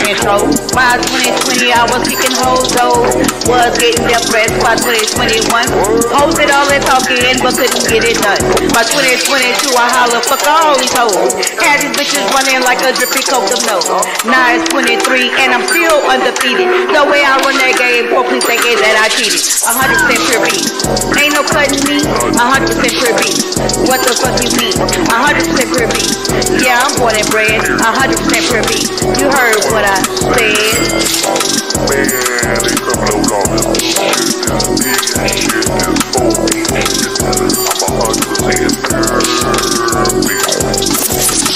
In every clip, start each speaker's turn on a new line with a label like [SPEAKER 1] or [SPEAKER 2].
[SPEAKER 1] intro. By 2020, I was kicking hoes, though. Was getting depressed by 2021. Hoes did all that talking, but couldn't get it done. By 2022, I holler, fuck all these hoes. Had these bitches running like a drippy coke of nose. Now it's 23, and I'm still undefeated. The way I run that game, for please thinking that I cheated. 100% pure beat. Ain't no cutting me. 100% pure beat. What the fuck you mean? 100% pure beat. Yeah, I'm born and bred. 100% pure beat. You heard what I said.
[SPEAKER 2] Man, they come load all this bullshit, this big shit, this phony shit. I'm 100% pure beat.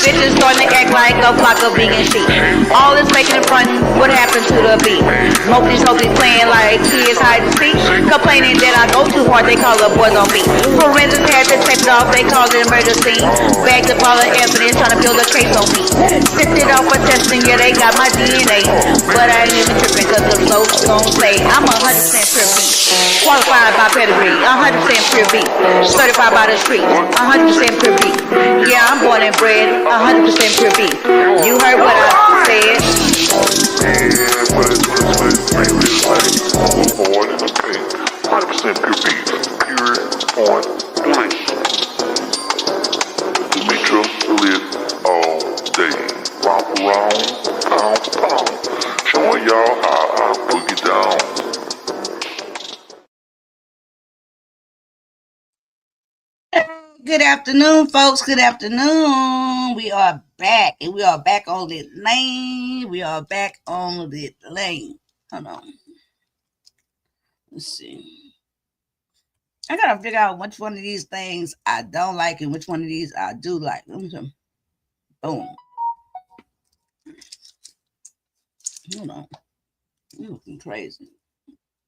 [SPEAKER 1] Bitches starting to act like a flock of vegan sheep. All this making and frontin', what happened to the beat? Smokies playing like kids hide and seek. Complaining that I go too hard, they call the boys on me. Forensics had to take it off, they called it emergency. Bagged up all the evidence, trying to build a case on me. Sent it off for testing, yeah, they got my DNA. But I ain't even tripping, cause the float's gon' say I'm 100% pure beat. Qualified by pedigree, 100% pure beat. Certified by the street, 100% pure beat. Yeah, I'm born and bred, 100% pure beat. You heard what I said.
[SPEAKER 2] Yeah, but it's really like born in the paint. 100% pure beat. Pure on blank. demetralitALLday. Round for round, pound for pound. Showing y'all how I boogie down.
[SPEAKER 1] Good afternoon, folks. Good afternoon. We are back, and we are back on the lane. We are back on the lane. Hold on. Let's see. I gotta figure out which one of these things I don't like and which one of these I do like. Let me see. Boom. Hold on. You're looking crazy.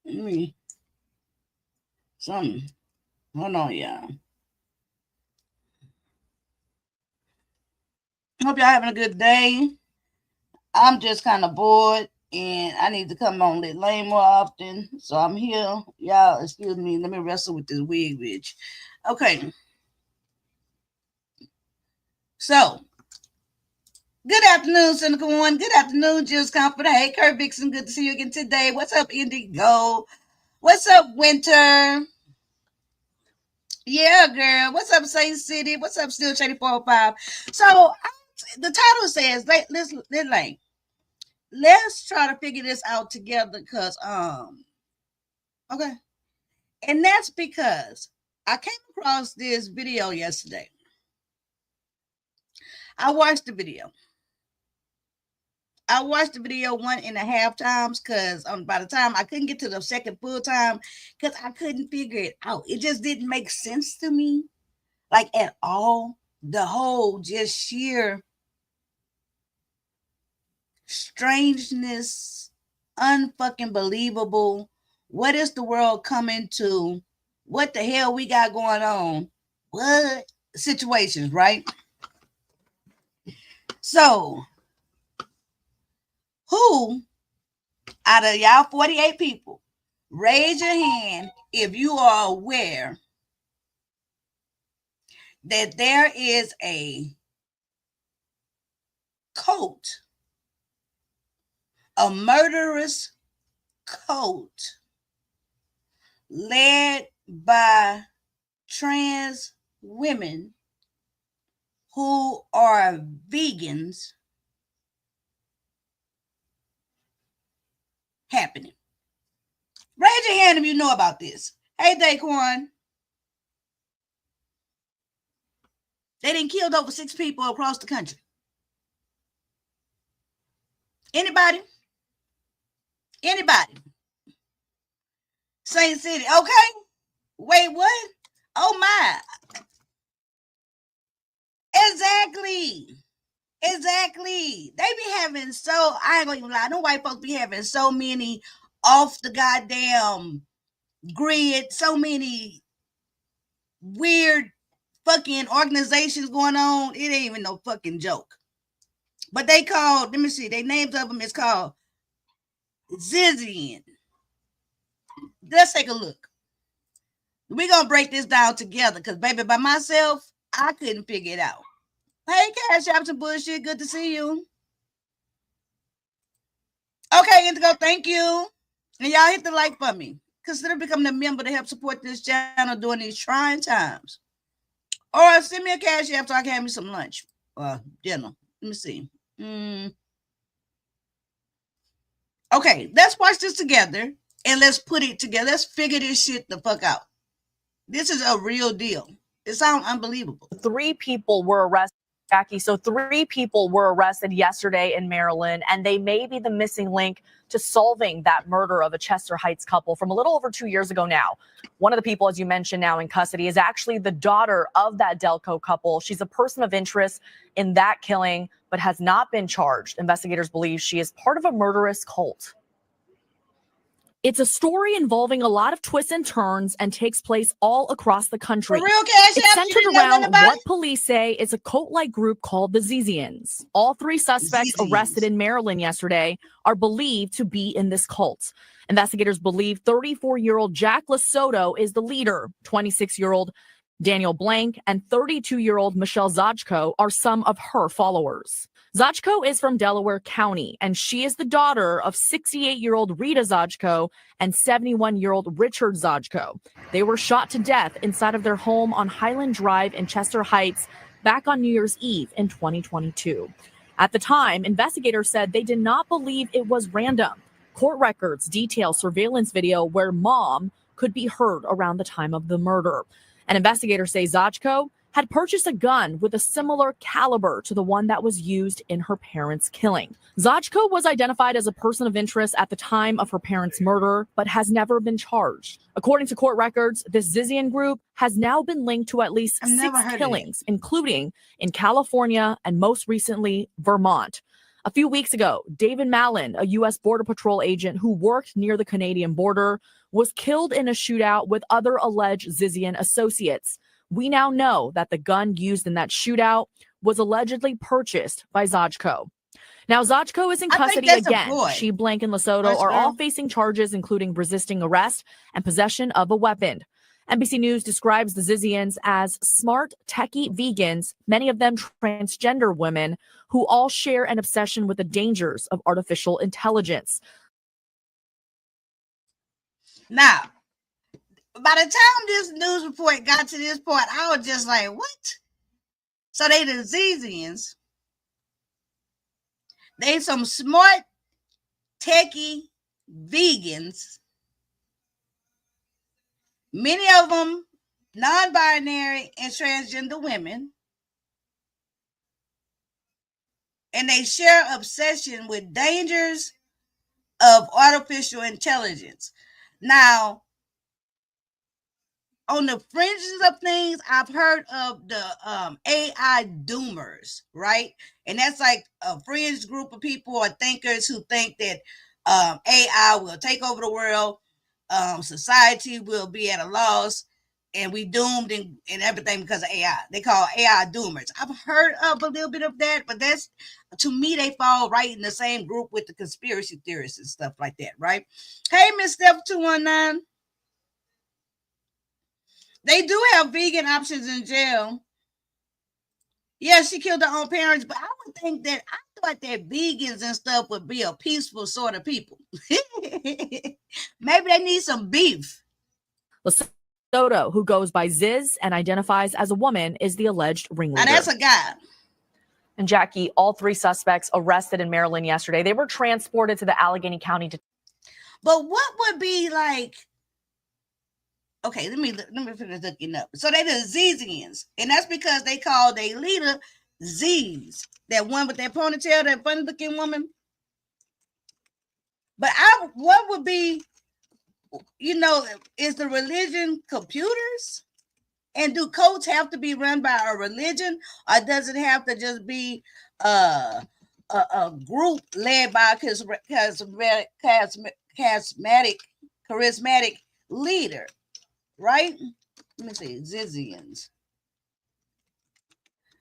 [SPEAKER 1] Let me. Something. Hold on, y'all. Hope y'all having a good day. I'm just kind of bored and I need to come on the lane more often. So I'm here. Y'all, excuse me. Let me wrestle with this wig, bitch. Okay. So, good afternoon, Cynical One. Good afternoon, Jules Comfort. Hey, Kurt Vixen. Good to see you again today. What's up, Indigo? What's up, Winter? Yeah, girl. What's up, Saint City? What's up, Still Shady 405? So, the title says, let's try to figure this out together because, okay. And that's because I came across this video yesterday. I watched the video. I watched the video 1.5 times because by the time I couldn't get to the second full time because I couldn't figure it out. It just didn't make sense to me, like at all. The whole just sheer strangeness, unfucking believable. What is the world coming to? What the hell we got going on? What situations, right? So, who out of y'all 48 people, raise your hand if you are aware that there is a cult, a murderous cult led by trans women who are vegans happening. Raise your hand if you know about this. Hey, Daquan. They done killed over 6 people across the country. Anybody? Anybody? Saint City. Okay. Wait, what? Oh, my. Exactly. Exactly. They be having I ain't gonna even lie. No white folks be having so many off the goddamn grid, so many weird fucking organizations going on. It ain't even no fucking joke. But they called, let me see, they names of them is called Zizian. Let's take a look. We're gonna break this down together because baby, by myself, I couldn't figure it out. Hey, cash app some bullshit. Good to see you.
[SPEAKER 3] Okay, Indigo, thank you. And y'all hit the like for me. Consider becoming a member to help support this channel during these trying times. Or send me a cash app so I can have me some lunch or dinner. Let me see. Okay, let's watch this together and let's put it together. Let's figure this shit the fuck out. This is a real deal. It sounds unbelievable.
[SPEAKER 4] 3 people were arrested, Jackie. So 3 people were arrested yesterday in Maryland, and they may be the missing link to solving that murder of a Chester Heights couple from a little over 2 years ago now. One of the people, as you mentioned, now in custody is actually the daughter of that Delco couple. She's a person of interest in that killing, but has not been charged. Investigators believe she is part of a murderous cult. It's a story involving a lot of twists and turns and takes place all across the country.
[SPEAKER 3] For real, cash
[SPEAKER 4] It's
[SPEAKER 3] app,
[SPEAKER 4] centered
[SPEAKER 3] you didn't know
[SPEAKER 4] around
[SPEAKER 3] nothing about
[SPEAKER 4] what
[SPEAKER 3] it?
[SPEAKER 4] police say is a cult-like group called the Zizians. All 3 suspects
[SPEAKER 3] Zizians.
[SPEAKER 4] arrested in Maryland yesterday are believed to be in this cult. Investigators believe 34-year-old Jack Lasoto is the leader. 26-year-old Daniel Blank and 32-year-old Michelle Zajko are some of her followers. Zajko is from Delaware County, and she is the daughter of 68-year-old Rita Zajko and 71-year-old Richard Zajko. They were shot to death inside of their home on Highland Drive in Chester Heights back on New Year's Eve in 2022. At the time, investigators said they did not believe it was random. Court records detail surveillance video where mom could be heard around the time of the murder. And investigators say Zajko had purchased a gun with a similar caliber to the one that was used in her parents' killing. Zajko was identified as a person of interest at the time of her parents' murder, but has never been charged. According to court records, this Zizian group has now been linked to at least 6 killings, including in California and most recently, Vermont. A few weeks ago, David Mallon, a U.S. Border Patrol agent who worked near the Canadian border, was killed in a shootout with other alleged Zizian associates. We now know that the gun used in that shootout was allegedly purchased by Zajko. Now, Zajko is in custody again. She, Blank, and Lasoto are all facing charges, including resisting arrest and possession of a weapon. NBC News describes the Zizians as smart, techie vegans, many of them transgender women, who all share an obsession with the dangers of artificial intelligence.
[SPEAKER 3] Now, by the time this news report got to this point, I was just like, what? So they the Zizians. They some smart, techie vegans. Many of them non-binary and transgender women. And they share obsession with dangers of artificial intelligence. Now, on the fringes of things, I've heard of the AI doomers, right? And that's like a fringe group of people or thinkers who think that AI will take over the world, society will be at a loss, and we doomed and everything because of AI. They call AI doomers. I've heard of a little bit of that, but that's, to me, they fall right in the same group with the conspiracy theorists and stuff like that, right? Hey, Miss Steph 219. They do have vegan options in jail. Yeah, she killed her own parents, but I would think that, I thought that vegans and stuff would be a peaceful sort of people. Maybe they need some beef.
[SPEAKER 4] Lasoto, who goes by Ziz and identifies as a woman, is the alleged ringleader.
[SPEAKER 3] Now that's a guy.
[SPEAKER 4] And Jackie, all 3 suspects arrested in Maryland yesterday. They were transported to the Allegheny County.
[SPEAKER 3] But what would be like? Okay, let me finish looking up. So they the Zizians, and that's because they call their leader Ziz, that one with that ponytail, that funny looking woman. But what would be, is the religion computers? And do cults have to be run by a religion, or does it have to just be a group led by a charismatic leader? Right? Let me see. Zizians.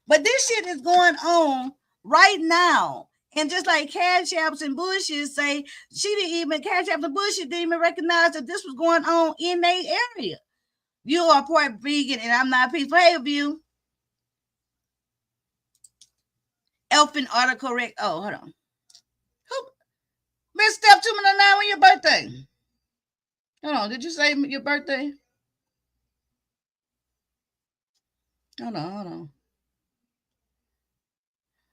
[SPEAKER 3] But this shit is going on right now. And just like Cash Apps and Bushes say, Cash Apps and Bushes didn't even recognize that this was going on in their area. You are part vegan and I'm not peaceful. Hey, view. Elfin autocorrect. Oh, hold on. Miss Step 219, when your birthday? Hold on, did you say your birthday? Hold on.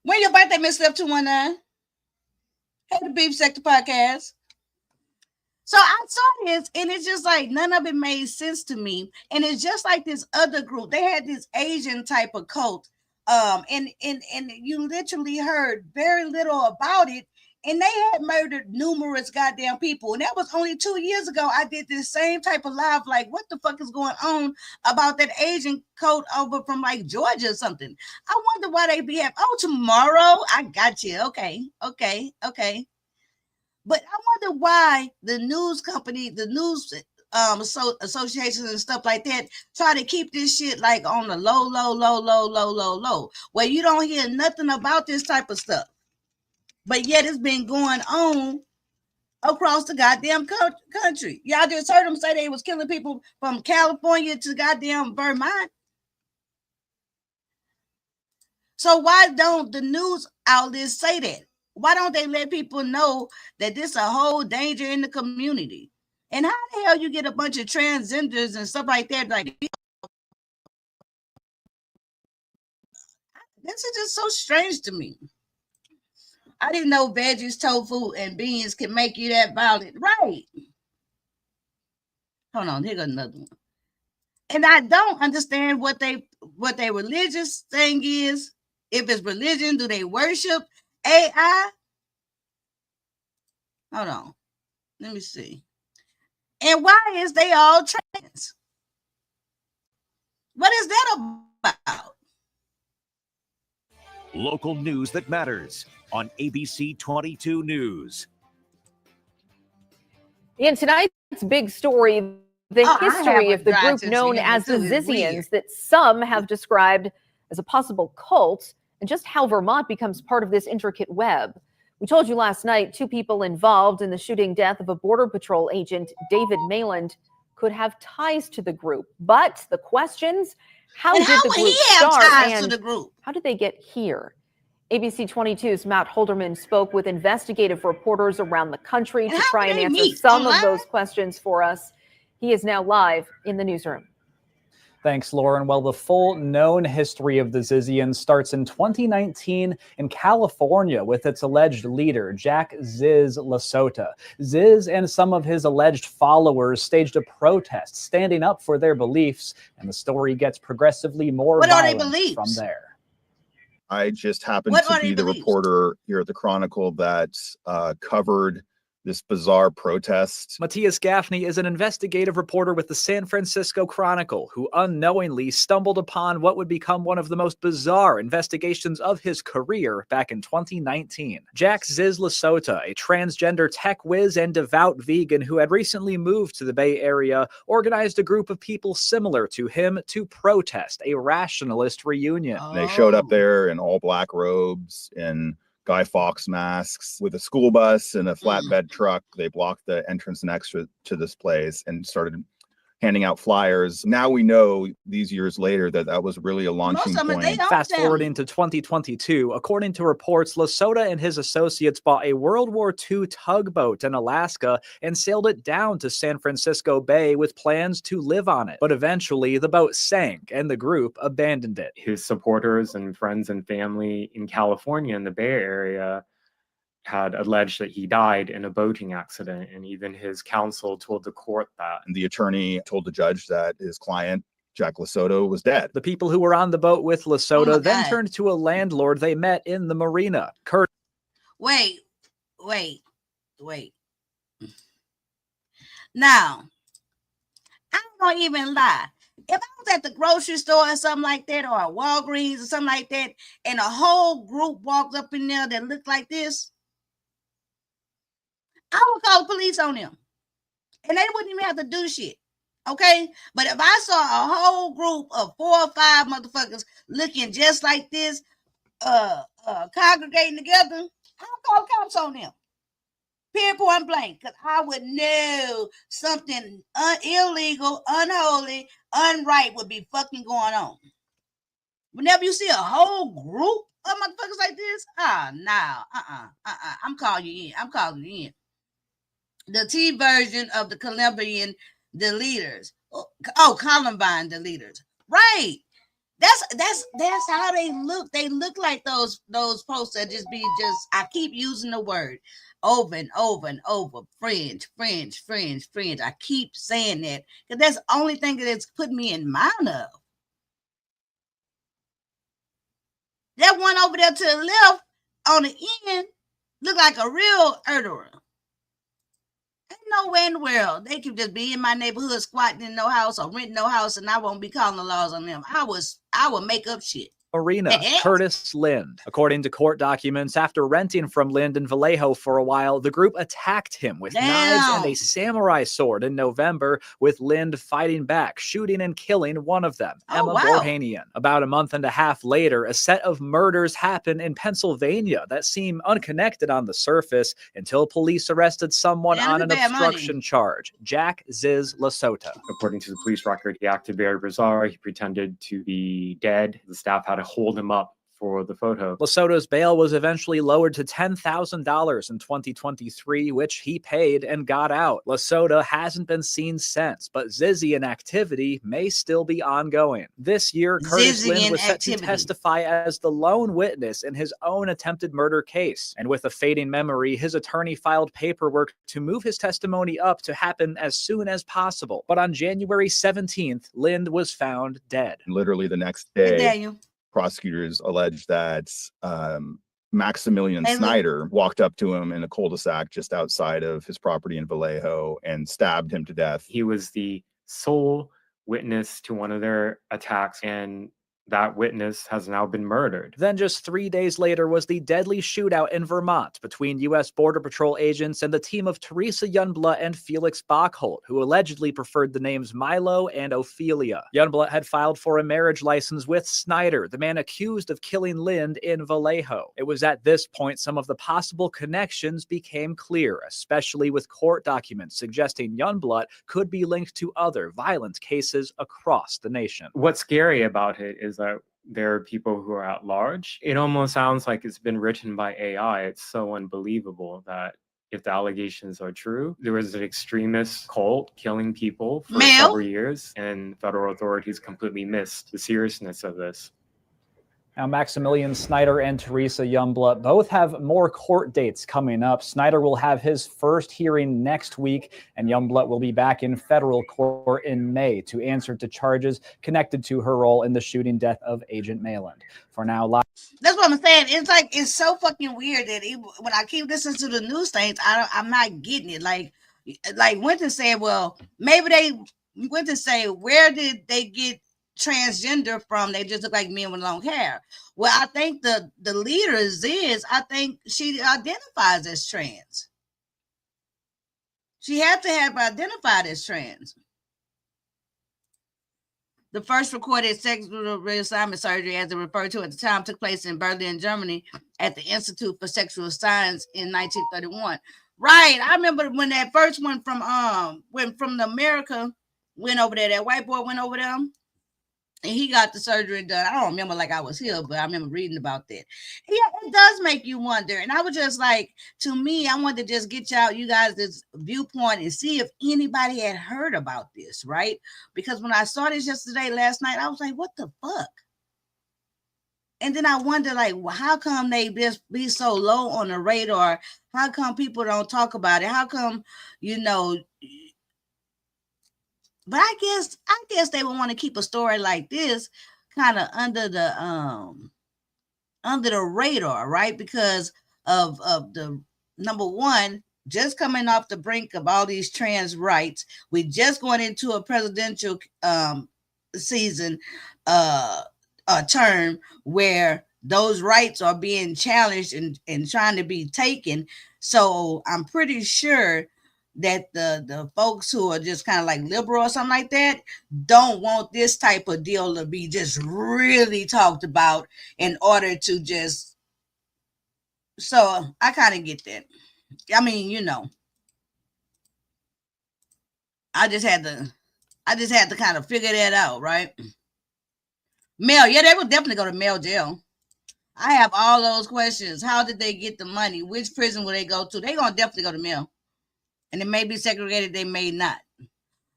[SPEAKER 3] When your birthday, Miss Step 219? Hey, the Beef Sector Podcast. So I saw this, and it's just like none of it made sense to me. And it's just like this other group. They had this Asian type of cult, and you literally heard very little about it. And they had murdered numerous goddamn people. And that was only 2 years ago. I did this same type of live, like, what the fuck is going on about that Asian cult over from like Georgia or something? I wonder why they be having, oh, tomorrow? I got you. Okay. But I wonder why the news company, the news associations and stuff like that try to keep this shit like on the low, where you don't hear nothing about this type of stuff. But yet it's been going on across the goddamn country. Y'all just heard them say they was killing people from California to goddamn Vermont. So why don't the news outlets say that? Why don't they let people know that this is a whole danger in the community? And how the hell you get a bunch of transgenders and stuff like that? Like, this is just so strange to me. I didn't know veggies, tofu, and beans can make you that violent. Right. Hold on, here goes another one. And I don't understand what their religious thing is. If it's religion, do they worship AI? Hold on. Let me see. And why is they all trans? What is that about?
[SPEAKER 5] Local news that matters on ABC 22 News.
[SPEAKER 6] In tonight's big story, the history of the group known as the Zizians that some have described as a possible cult, and just how Vermont becomes part of this intricate web. We told you last night 2 people involved in the shooting death of a Border Patrol agent, David Mayland, could have ties to the group. But the questions, how did the group start and how did they get here? ABC 22's Matt Holderman spoke with investigative reporters around the country to try and answer some of those questions for us. He is now live in the newsroom.
[SPEAKER 7] Thanks, Lauren. Well, the full known history of the Zizians starts in 2019 in California with its alleged leader, Jack Ziz Lasota. Ziz and some of his alleged followers staged a protest standing up for their beliefs, and the story gets progressively more violent from there.
[SPEAKER 8] I just happened to be the reporter here at the Chronicle that covered this bizarre protest.
[SPEAKER 7] Matthias Gaffney is an investigative reporter with the San Francisco Chronicle who unknowingly stumbled upon what would become one of the most bizarre investigations of his career back in 2019. Jack Ziz Lasota, a transgender tech whiz and devout vegan who had recently moved to the Bay Area, organized a group of people similar to him to protest a rationalist reunion.
[SPEAKER 8] They showed up there in all black robes and Guy Fawkes masks with a school bus and a flatbed truck. They blocked the entrance and exit to this place and started handing out flyers. Now we know these years later that that was really a launching point.
[SPEAKER 7] Fast forwarding to 2022, according to reports, Lasota and his associates bought a World War II tugboat in Alaska and sailed it down to San Francisco Bay with plans to live on it. But eventually the boat sank and the group abandoned it.
[SPEAKER 9] His supporters and friends and family in California in the Bay Area had alleged that he died in a boating accident, and even his counsel told the court that.
[SPEAKER 8] And the attorney told the judge that his client, Jack Lasota, was dead.
[SPEAKER 7] The people who were on the boat with Lasota then turned to a landlord they met in the marina.
[SPEAKER 3] Wait. Now, I'm not even lie. If I was at the grocery store or something like that, or a Walgreens or something like that, and a whole group walked up in there that looked like this, I would call the police on them. And they wouldn't even have to do shit. Okay? But if I saw a whole group of 4 or 5 motherfuckers looking just like this, congregating together, I would call the cops on them. Period, point blank. Because I would know something illegal, unholy, unright would be fucking going on. Whenever you see a whole group of motherfuckers like this, I'm calling you in. I'm calling you in. the T version of the Colombian deleters. Oh, Columbine deleters. Right. That's how they look. They look like those posts that just I keep using the word over and over and over. Fringe. I keep saying that because that's the only thing that it's put me in mind of. That one over there to the left on the end look like a real murderer. Ain't nowhere in the world they could just be in my neighborhood squatting in no house or renting no house, and I won't be calling the laws on them. I will make up shit.
[SPEAKER 7] Marina Curtis Lind. According to court documents, after renting from Lind in Vallejo for a while, the group attacked him with knives and a samurai sword in November, with Lind fighting back, shooting and killing one of them, Emma Borhanian. About a month and a half later, a set of murders happened in Pennsylvania that seem unconnected on the surface until police arrested someone on an obstruction charge, Jack Ziz Lasota.
[SPEAKER 9] According to the police record, he acted very bizarre. He pretended to be dead. The staff had to hold him up for the photo.
[SPEAKER 7] Lasota's bail was eventually lowered to $10,000 in 2023, which he paid and got out. Lasota hasn't been seen since, but Zizian activity may still be ongoing. This year, Curtis Lind was set to testify as the lone witness in his own attempted murder case. And with a fading memory, his attorney filed paperwork to move his testimony up to happen as soon as possible. But on January 17th, Lind was found dead.
[SPEAKER 8] Literally the next day, prosecutors alleged that Maximilian Snyder walked up to him in a cul-de-sac just outside of his property in Vallejo and stabbed him to death.
[SPEAKER 9] He was the sole witness to one of their attacks, and that witness has now been murdered.
[SPEAKER 7] Then just 3 days later was the deadly shootout in Vermont between U.S. Border Patrol agents and the team of Teresa Youngblood and Felix Bachholt, who allegedly preferred the names Milo and Ophelia. Youngblood had filed for a marriage license with Snyder, the man accused of killing Lind in Vallejo. It was at this point some of the possible connections became clear, especially with court documents suggesting Youngblood could be linked to other violent cases across the nation.
[SPEAKER 9] What's scary about it is that there are people who are at large. It almost sounds like it's been written by AI. It's so unbelievable that if the allegations are true, there was an extremist cult killing people for several years, and federal authorities completely missed the seriousness of this.
[SPEAKER 7] Now, Maximilian Snyder and Teresa Youngblood both have more court dates coming up. Snyder will have his first hearing next week, and Youngblood will be back in federal court in May to answer to charges connected to her role in the shooting death of Agent Mayland. For now,
[SPEAKER 3] that's what I'm saying. It's so fucking weird that when I keep listening to the news things, I'm not getting it. Like Winton said, well, maybe Winton say, where did they get transgender from? They just look like men with long hair. Well, I think the leader I think she identifies as trans. She had to have identified as trans. The first recorded sexual reassignment surgery, as it referred to at the time, took place in Berlin, Germany, at the Institute for Sexual Science in 1931. Right. I remember when that first one from America went over there, that white boy went over there. And he got the surgery done. I don't remember like I was here, but I remember reading about that. Yeah, it does make you wonder. And I was just like, to me, I wanted to just get you guys this viewpoint and see if anybody had heard about this, right? Because when I saw this last night, I was like, what the fuck? And then I wonder, like, well, how come they just be so low on the radar? How come people don't talk about it? How come, but I guess they would want to keep a story like this kind of under the radar, right? Because of the number one, just coming off the brink of all these trans rights. We just going into a presidential season term where those rights are being challenged and trying to be taken. So I'm pretty sure that the folks who are just kind of like liberal or something like that don't want this type of deal to be just really talked about in order to just. So I kind of get that. I mean, I just had to kind of figure that out, right? Male, yeah, they would definitely go to male jail. I have all those questions. How did they get the money? Which prison will they go to? They're gonna definitely go to male. And they may be segregated, they may not.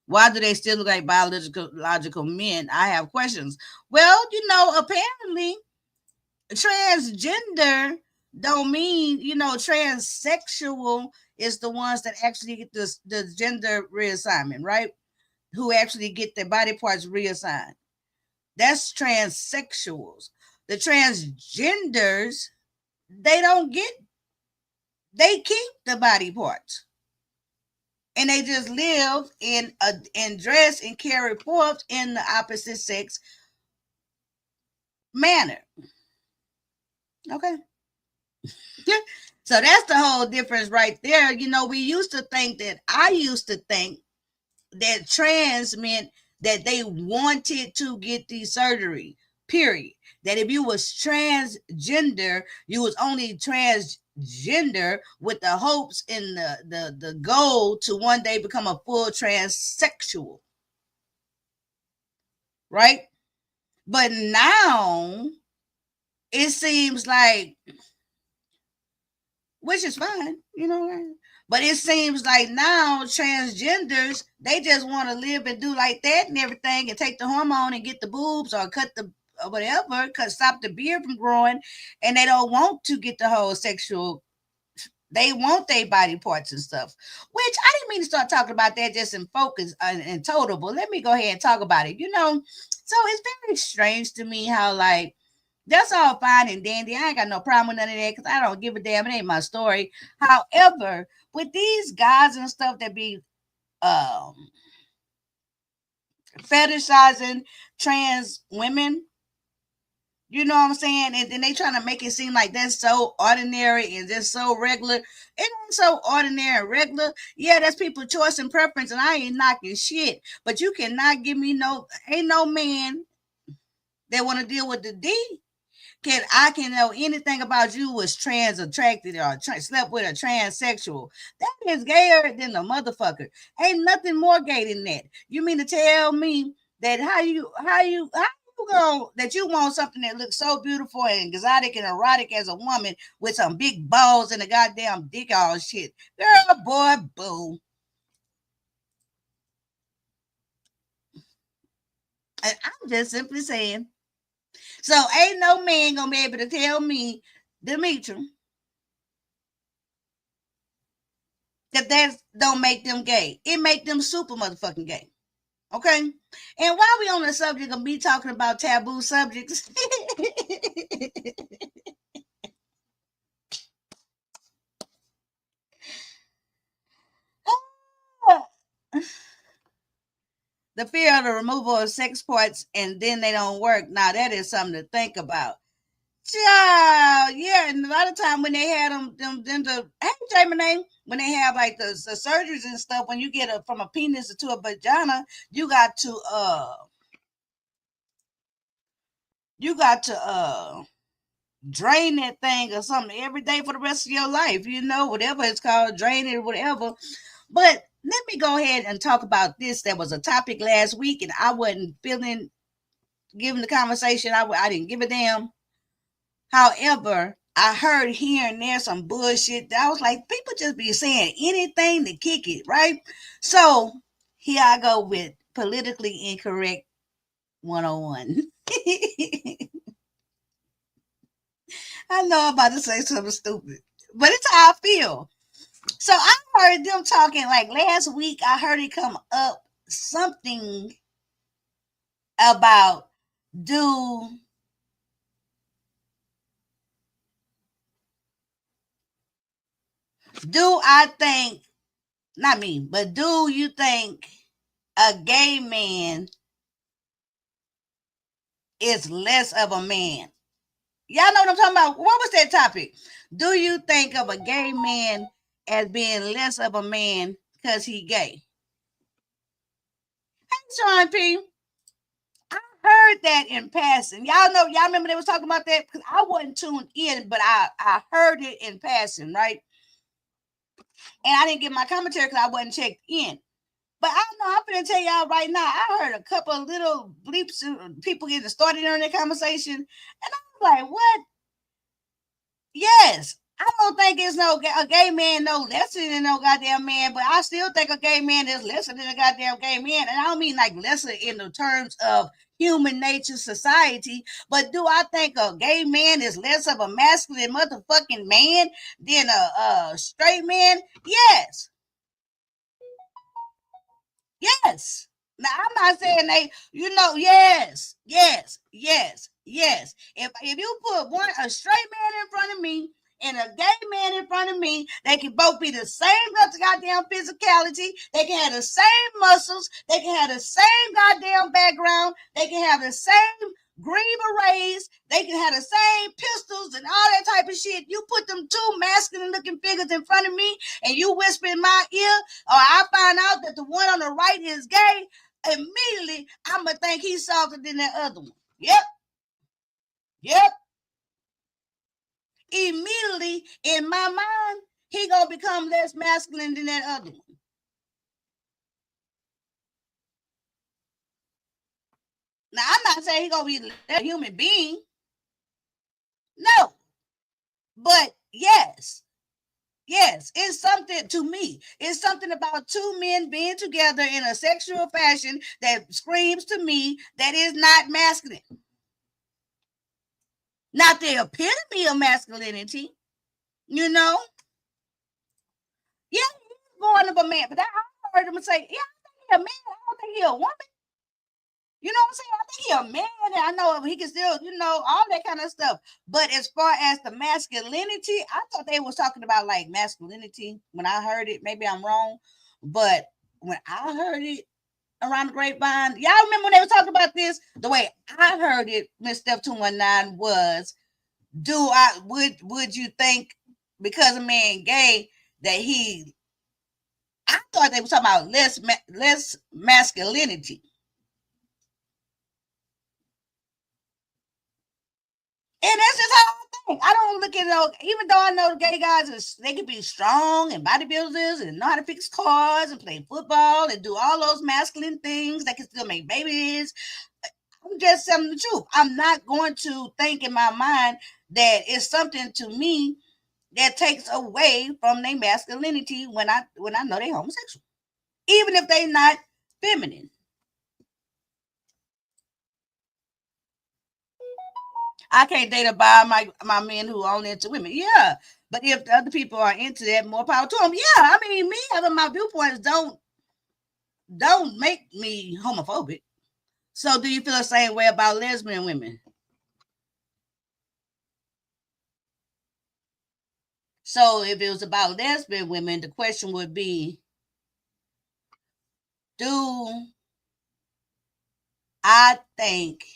[SPEAKER 3] Why do they still look like biological men? I have questions. Well, apparently transgender don't mean, transsexual is the ones that actually get the gender reassignment, right? Who actually get their body parts reassigned. That's transsexuals. The transgenders, they keep the body parts. And they just live and dress and carry forth in the opposite sex manner. Okay. So that's the whole difference right there. I used to think that trans meant that they wanted to get the surgery, period. That if you was transgender, you was only transgender with the hopes and the goal to one day become a full transsexual. Right? But now it seems like, which is fine, but it seems like now transgenders, they just want to live and do like that and everything and take the hormone and get the boobs or cut the or whatever, stop the beard from growing, and they don't want to get the whole sexual. They want their body parts and stuff, which I didn't mean to start talking about that just in focus and total, but let me go ahead and talk about it. So it's very strange to me how, like, that's all fine and dandy. I ain't got no problem with none of that because I don't give a damn. It ain't my story. However, with these guys and stuff that be fetishizing trans women, you know what I'm saying? And then they trying to make it seem like that's so ordinary and just so regular. It ain't so ordinary and regular. Yeah, that's people's choice and preference, and I ain't knocking shit. But you cannot give me ain't no man that want to deal with the D. I can know anything about you was trans attracted or slept with a transsexual. That is gayer than a motherfucker. Ain't nothing more gay than that. You mean to tell me that how you go that you want something that looks so beautiful and exotic and erotic as a woman with some big balls and a goddamn dick all shit? Girl, boy, boo. And I'm just simply saying. So ain't no man gonna be able to tell me, Demetri, that don't make them gay. It make them super motherfucking gay. Okay? And while we on the subject of me talking about taboo subjects, the fear of the removal of sex parts and then they don't work. Now that is something to think about. Yeah, and a lot of time when they had when they have like the surgeries and stuff, when you get from a penis to a vagina, you got to drain that thing or something every day for the rest of your life, whatever it's called, drain it or whatever. But let me go ahead and talk about this. That was a topic last week, and I wasn't giving the conversation. I didn't give a damn. However, I heard here and there some bullshit. I was like, people just be saying anything to kick it, right? So here I go with politically incorrect 101. I know I'm about to say something stupid, but it's how I feel. So I heard them talking like last week. I heard it come up something about do I think, not me, but do you think a gay man is less of a man? Y'all know what I'm talking about? What was that topic? Do you think of a gay man as being less of a man because he gay? Hey, Sean P. I heard that in passing. Y'all remember they was talking about that? Because I wasn't tuned in, but I heard it in passing, right? And I didn't get my commentary because I wasn't checked in. But I don't know, I'm going to tell y'all right now, I heard a couple of little bleeps and people getting started during that conversation. And I was like, what? Yes, I don't think it's a gay man no lesser than no goddamn man, but I still think a gay man is lesser than a goddamn gay man. And I don't mean like lesser in the terms of human nature society, but do I think a gay man is less of a masculine motherfucking man than a straight man? Yes. Yes. Now I'm not saying yes. If you put a straight man in front of me and a gay man in front of me, they can both be the same goddamn physicality. They can have the same muscles. They can have the same goddamn background. They can have the same green berets. They can have the same pistols and all that type of shit. You put them two masculine looking figures in front of me and you whisper in my ear, or I find out that the one on the right is gay, immediately I'm going to think he's softer than that other one. Yep. Immediately in my mind, he going to become less masculine than that other one. Now, I'm not saying he's going to be a human being. No. But yes, it's something to me. It's something about two men being together in a sexual fashion that screams to me that is not masculine. Not the epitome of masculinity, you know? Yeah, he's born of a man, but I heard him say, yeah, I think he's a man. I don't think he's a woman. You know what I'm saying? I think he's a man, and I know he can still, all that kind of stuff. But as far as the masculinity, I thought they was talking about like masculinity when I heard it. Maybe I'm wrong, but when I heard it around the grapevine, y'all remember when they were talking about this? The way I heard it, Miss Steph 219 was, would you think because a man gay that I thought they were talking about less masculinity. And that's just how I think. I don't look at it, even though I know the gay guys, they can be strong and bodybuilders and know how to fix cars and play football and do all those masculine things. They can still make babies. I'm just telling the truth. I'm not going to think in my mind that it's something to me that takes away from their masculinity when I know they're homosexual, even if they're not feminine. I can't date or buy my men who are only into women. Yeah. But if the other people are into that, more power to them. Yeah. I mean, me having my viewpoints don't make me homophobic. So do you feel the same way about lesbian women? So if it was about lesbian women, the question would be, do I think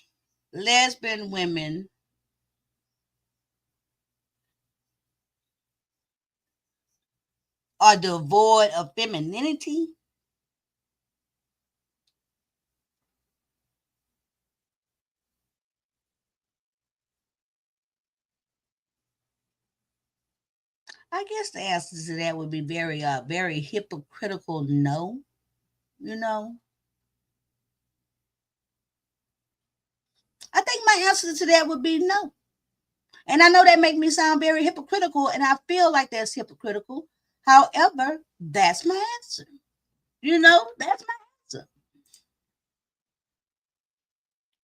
[SPEAKER 3] lesbian women are devoid of femininity? I guess the answer to that would be very, very hypocritical no. I think my answer to that would be no. And I know that makes me sound very hypocritical, and I feel like that's hypocritical. However, that's my answer. That's my answer.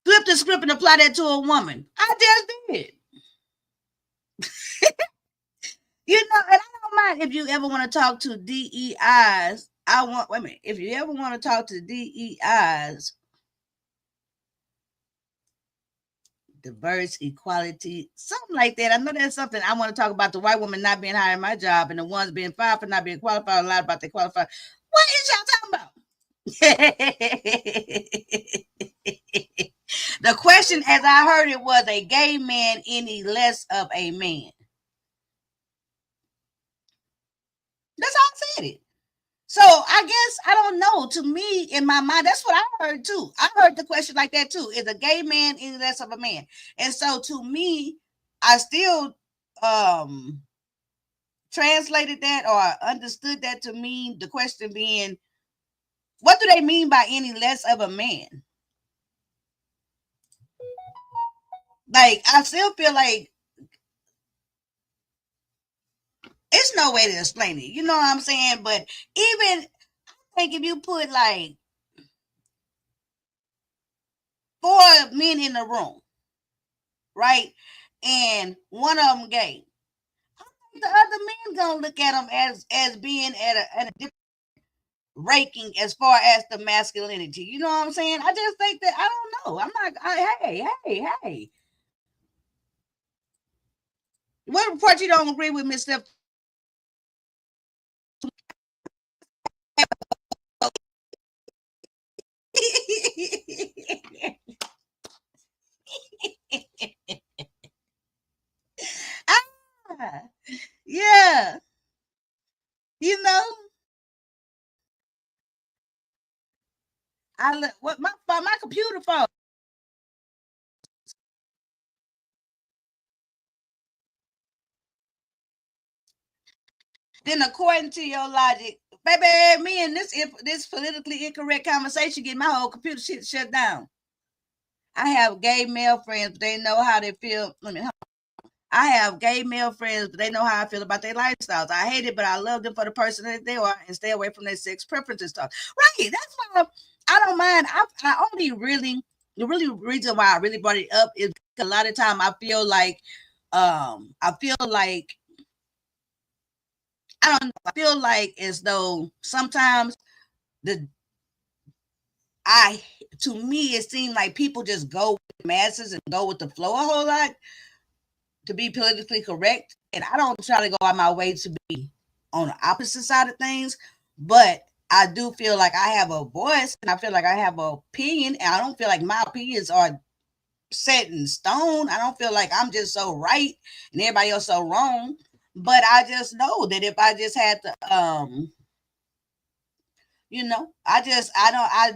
[SPEAKER 3] Flip the script and apply that to a woman. I just did. And I don't mind if you ever want to talk to DEIs. If you ever want to talk to DEIs, diverse, equality, something like that. I know that's something I want to talk about, the white woman not being hired in my job and the ones being fired for not being qualified, a lot about they qualified. What is y'all talking about? The question, as I heard it, was a gay man any less of a man? That's how I said it. So I guess, I don't know. To me, in my mind, that's what I heard too. I heard the question like that too. Is a gay man any less of a man? And so to me, I still translated that or understood that to mean the question being, what do they mean by any less of a man? Like, I still feel like It's no way to explain it. You know what I'm saying? But even I think if you put like 4 men in the room, right, and one of them gay, the other men gonna look at them as being at a different ranking as far as the masculinity. You know what I'm saying? I just think that I don't know. I'm not. Hey. What report you don't agree with, Miss Steph? Ah, yeah, you know, what my computer phone. Then, according to your logic, baby, me and this politically incorrect conversation get my whole computer shit shut down. I have gay male friends, but they know how they feel. I have gay male friends, but they know how I feel about their lifestyles. I hate it, but I love them for the person that they are and stay away from their sex preferences stuff. Right. That's why I don't mind. I only the reason why I really brought it up is a lot of time I feel like I don't know, I feel like as though sometimes to me it seems like people just go with the masses and go with the flow a whole lot to be politically correct. And I don't try to go out my way to be on the opposite side of things, but I do feel like I have a voice and I feel like I have an opinion, and I don't feel like my opinions are set in stone. I don't feel like I'm just so right and everybody else so wrong. But I just know that if I just had to I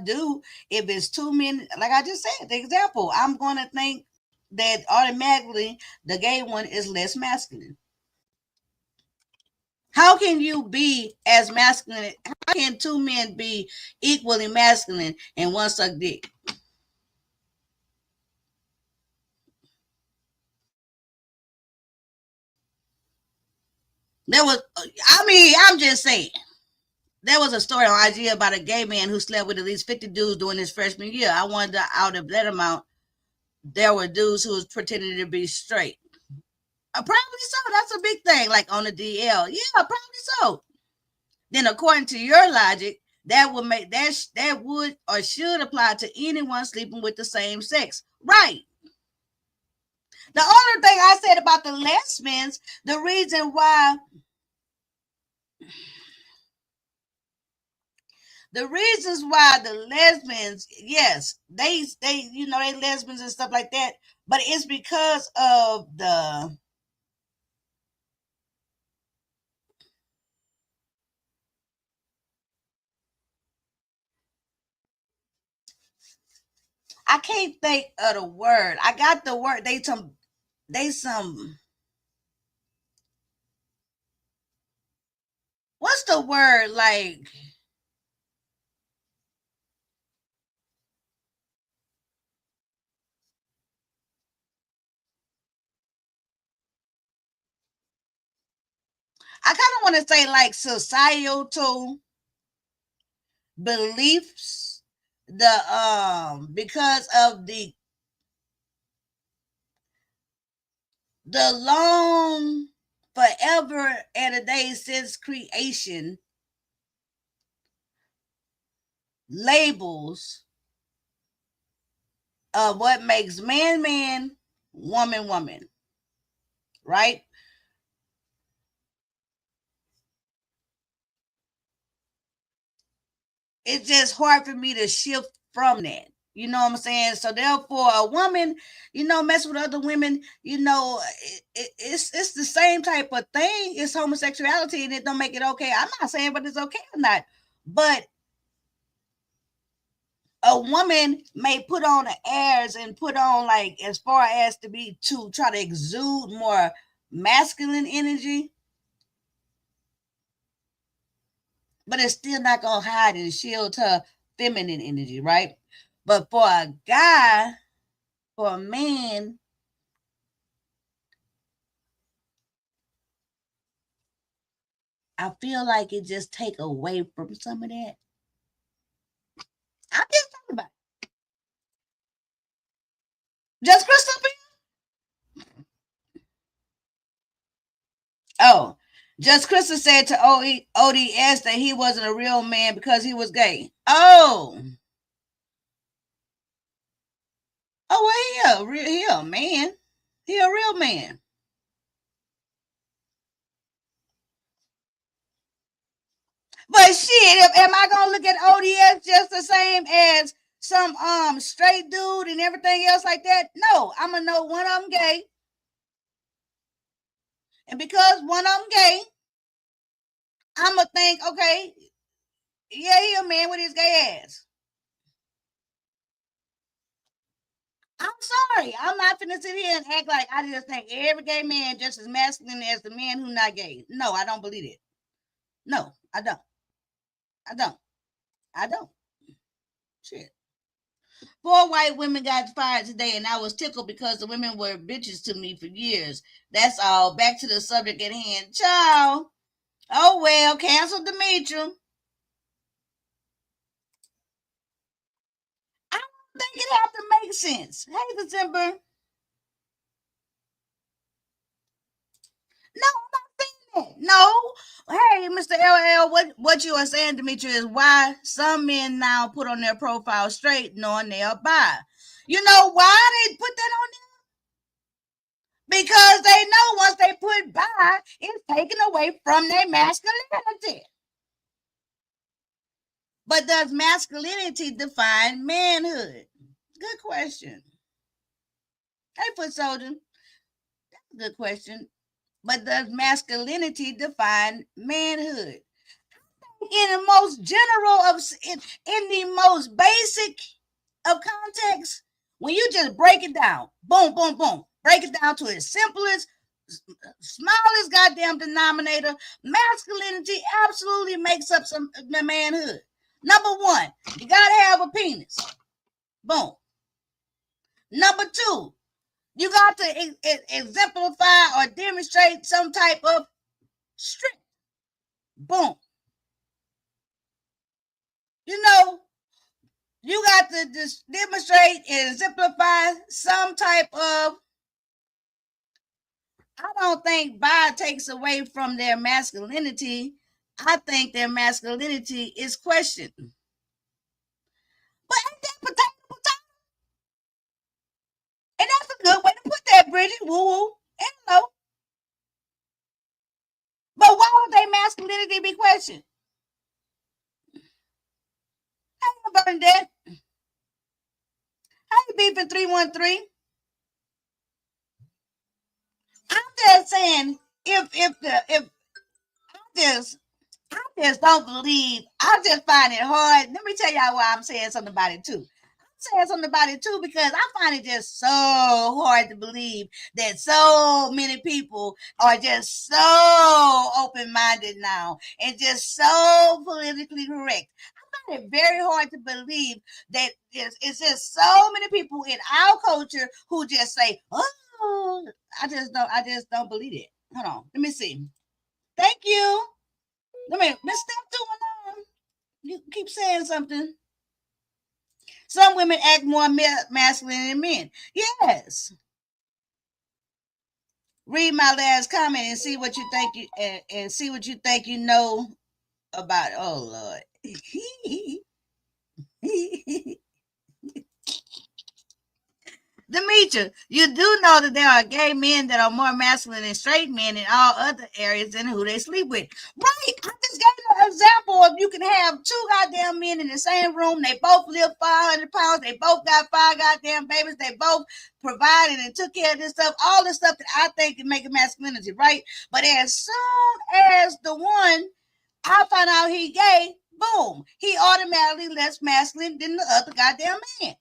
[SPEAKER 3] do. If it's 2 men, like I just said, the example, I'm going to think that automatically the gay one is less masculine. How can you be as masculine? How can 2 men be equally masculine and one suck dick? I'm just saying. There was a story on IG about a gay man who slept with at least 50 dudes during his freshman year. I wonder out of that amount, there were dudes who was pretending to be straight. Probably so. That's a big thing, like on the DL. Yeah, probably so. Then, according to your logic, that would or should apply to anyone sleeping with the same sex, right? The only thing I said about the lesbians, the reason why the reasons why the lesbians, yes, they lesbians and stuff like that, but it's because of I can't think of the word. I got the word. What's the word, like? I kind of want to say like societal beliefs, because of the long forever and a day since creation labels of what makes man, woman, right? It's just hard for me to shift from that. You know what I'm saying? So therefore, a woman, mess with other women, it's the same type of thing. It's homosexuality, and it don't make it okay. I'm not saying but it's okay or not, but a woman may put on the airs and put on, like, as far as to try to exude more masculine energy, but it's still not gonna hide and shield her feminine energy, right? But for a guy, for a man, I feel like it just take away from some of that. I'm just talking about it. Just Crystal. Oh, Just Crystal said to ODS that he wasn't a real man because he was gay. Oh, well, he a man. He a real man. But shit, am I gonna look at ODS just the same as some straight dude and everything else like that? No, I'm gonna know one of them gay, and because one of them gay, I'm gonna think, okay, yeah, he a man with his gay ass. I'm sorry, I'm not finna sit here and act like I just think every gay man just as masculine as the man who's not gay. No, I don't believe it. No, I don't. I don't. Shit. 4 white women got fired today, and I was tickled because the women were bitches to me for years. That's all. Back to the subject at hand. Ciao. Oh, well, cancel Demetri. I don't think it have to make sense. Hey, December. No, I'm not saying that. No. Hey, Mr. LL, what you are saying, Demetri, is why some men now put on their profile straight knowing they are bi. You know why they put that on there? Because they know once they put bi, it's taken away from their masculinity. But does masculinity define manhood? Good question. Hey, foot soldier. That's a good question. But does masculinity define manhood? In the most general of, in the most basic of context, when you just break it down, boom, boom, boom, break it down to its simplest, smallest goddamn denominator, masculinity absolutely makes up some manhood. Number one, you gotta have a penis. Boom. Number two, you got to exemplify or demonstrate some type of strength. Boom. You know, you got to just demonstrate and exemplify some type of. I don't think bi takes away from their masculinity. I think their masculinity is questioned. But ain't that potato? And that's a good way to put that, Bridget. Woo woo. And no. But why would their masculinity be questioned? Hey, Bernadette. Hey, beefing 313. I'm just saying, I just don't believe. I just find it hard. Let me tell y'all why I'm saying something about it too. Saying something about it too because I find it just so hard to believe that so many people are just so open-minded now and just so politically correct. I find it very hard to believe that it's just so many people in our culture who just say, "Oh, I just don't believe it." Hold on, let me see. Thank you. Let me step 2 you keep saying something. Some women act more masculine than men. Yes. Read my last comment and see what you think and see what you think you know about it. Oh Lord. Demetri, you do know that there are gay men that are more masculine than straight men in all other areas than who they sleep with. Right. I just gave you an example of you can have 2 goddamn men in the same room. They both live 500 pounds. They both got 5 goddamn babies. They both provided and took care of this stuff. All the stuff that I think can make a masculinity, right? But as soon as the one I find out he gay, boom, he automatically less masculine than the other goddamn man.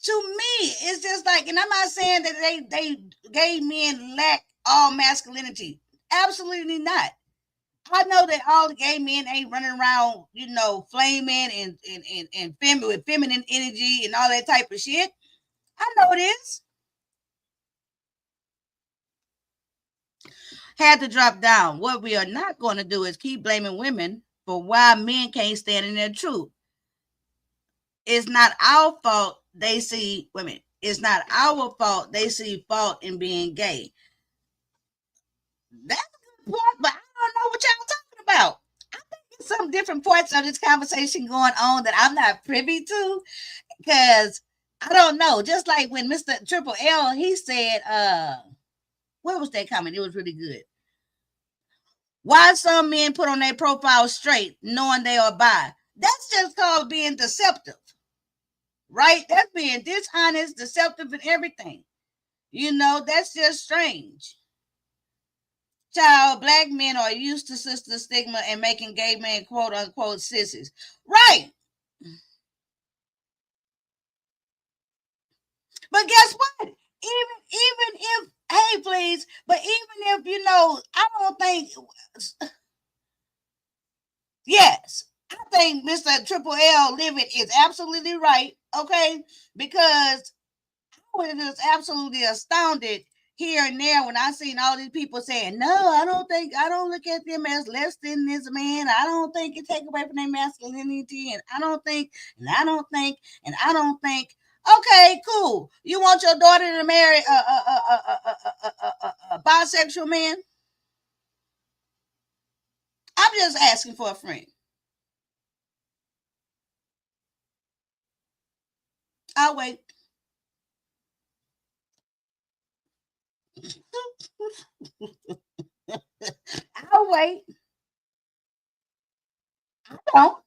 [SPEAKER 3] To me. It's just like, and I'm not saying that they gay men lack all masculinity. Absolutely not. I know that all the gay men ain't running around, flaming and with feminine energy and all that type of shit. I know this. had to drop down. What we are not going to do is keep blaming women for why men can't stand in their truth. It's not our fault they see women. It's not our fault they see fault in being gay. That's a good point, but I don't know what y'all talking about. I think there's some different parts of this conversation going on that I'm not privy to, because I don't know. Just like when Mr. Triple L, he said, what was that comment? It was really good. Why some men put on their profile straight, knowing they are bi? That's just called being deceptive, right? That's being dishonest, deceptive, and everything. You know, that's just strange. Child, black men are used to sister stigma and making gay men quote unquote sissies. Right. But guess what? Even if, hey, please, but even if, you know, I don't think, yes, I think Mr. Triple L Living is absolutely right, okay? Because I was just absolutely astounded here and there when I seen all these people saying, no, I don't look at them as less than this man. I don't think it take away from their masculinity, and I don't think, and I don't think, and I don't think. Okay, cool. You want your daughter to marry a bisexual man? I'm just asking for a friend. I'll wait. I'll wait. I don't.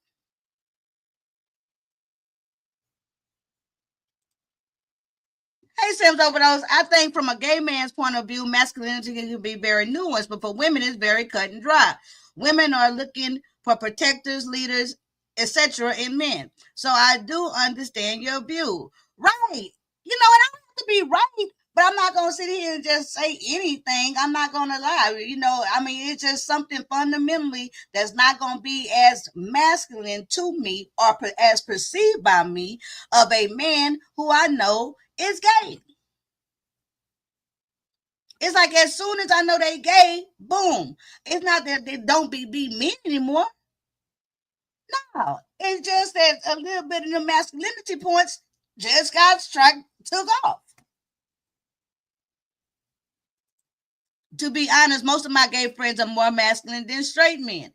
[SPEAKER 3] Hey, Sims Overdose. I think from a gay man's point of view, masculinity can be very nuanced, but for women, it's very cut and dry. Women are looking for protectors, leaders, etc. in men. So I do understand your view. Right. You know, and I don't have to be right, but I'm not going to sit here and just say anything. I'm not going to lie. You know, I mean, it's just something fundamentally that's not going to be as masculine to me or as perceived by me of a man who I know is gay. It's like as soon as I know they gay, boom. It's not that they don't be men anymore. No, it's just that a little bit of the masculinity points just got took off. To be honest, most of my gay friends are more masculine than straight men.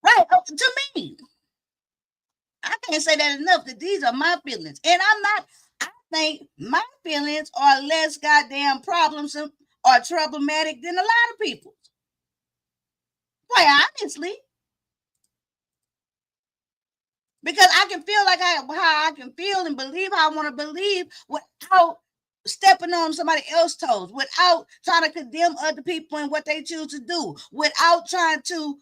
[SPEAKER 3] Right, to me. I can't say that enough, that these are my feelings. And I think my feelings are less goddamn problemsome or problematic than a lot of people. Quite honestly. Because I can feel like how I can feel and believe how I want to believe without stepping on somebody else's toes, without trying to condemn other people and what they choose to do, without trying to